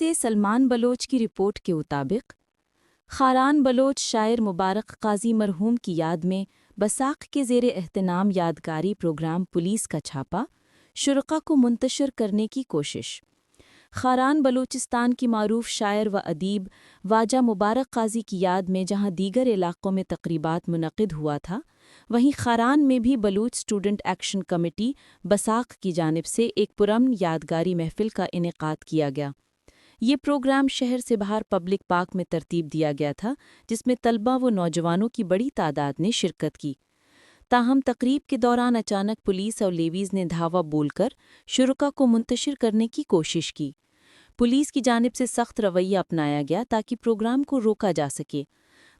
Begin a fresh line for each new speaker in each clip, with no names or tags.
से सलमान बलोच की रिपोर्ट के मुताबिक खारान बलोच शायर मुबारक काजी मरहूम की याद में बसाख के ज़ेरे एहतनाम यादगारी प्रोग्राम पुलिस का छापा, शुरका को मुंतशिर करने की कोशिश। खारान बलूचिस्तान की मारूफ शायर व अदीब वाजा मुबारक काजी की याद में जहाँ दीगर इलाक़ों में तक़रीबात मुनक़िद हुआ था, वहीं खारान में भी बलूच स्टूडेंट एक्शन कमेटी बसाख की जानिब से एक पुरअमन यादगारी महफ़िल का इनेक़ाद किया गया। ये प्रोग्राम शहर से बाहर पब्लिक पार्क में तरतीब दिया गया था, जिसमें तलबा व नौजवानों की बड़ी तादाद ने शिरकत की। ताहम तकरीब के दौरान अचानक पुलिस और लेवीज़ ने धावा बोलकर शुरका को मुंतशिर करने की कोशिश की। पुलिस की जानिब से सख्त रवैया अपनाया गया ताकि प्रोग्राम को रोका जा सके।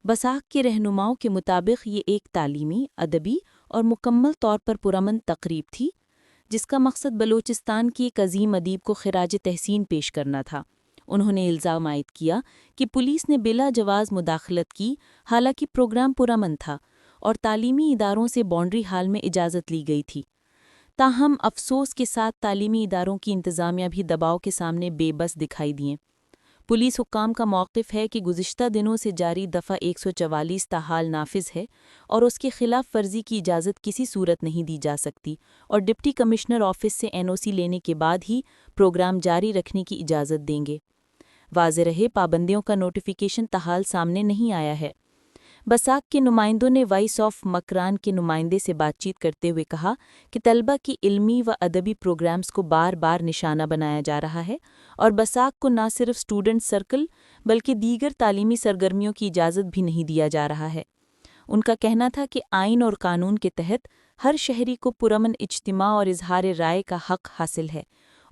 बसाख के रहनुमाओं के मुताबिक ये एक तालीमी, अदबी और मुकम्मल तौर पर पुरअमन तकरीब थी, जिसका मकसद बलूचिस्तान की एक अजीम अदीब को खिराज तहसीन पेश करना था। उन्होंने इल्ज़ाम आयद किया कि पुलिस ने बिला जवाज़ मुदाखलत की, हालांकि प्रोग्राम पुरअमन था और तालीमी इदारों से बाउंड्री हाल में इजाज़त ली गई थी। ताहम अफसोस के साथ तालीमी इदारों की इंतज़ामिया भी दबाव के सामने बेबस दिखाई दिए। पुलिस हुक्काम का मौक़िफ़ है कि गुज़िश्ता दिनों से जारी दफ़ा 144 ताहाल नाफिज है और उसकी खिलाफ वर्जी की इजाज़त किसी सूरत नहीं दी जा सकती और डिप्टी कमिश्नर ऑफिस से NOC लेने के बाद ही प्रोग्राम जारी रखने की इजाज़त देंगे। वाज़ेह रहे, पाबंदियों का नोटिफिकेशन ताहाल सामने नहीं आया है। बसाख के नुमाइंदों ने वॉइस ऑफ मकरान के नुमाइंदे से बातचीत करते हुए कहा कि तलबा की इल्मी व अदबी प्रोग्राम्स को बार बार निशाना बनाया जा रहा है और बसाख को न सिर्फ स्टूडेंट सर्कल बल्कि दीगर तालीमी सरगर्मियों की इजाज़त भी नहीं दिया जा रहा है। उनका कहना था कि आइन और कानून के तहत हर शहरी को पुरअमन इज्तिमा और इजहार राय का हक़ हासिल है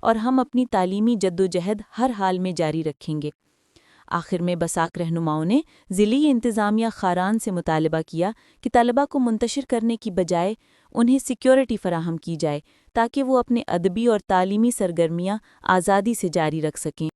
और हम अपनी तालीमी जद्दोजहद हर हाल में जारी रखेंगे। आखिर में बसाख रहनुमाओं ने ज़िली इंतज़ामिया खारान से मुतालबा किया कि तलबा को मुंतशिर करने की बजाय उन्हें सिक्योरिटी फराहम की जाए ताकि वो अपने अदबी और तालीमी सरगर्मियाँ आज़ादी से जारी रख सकें।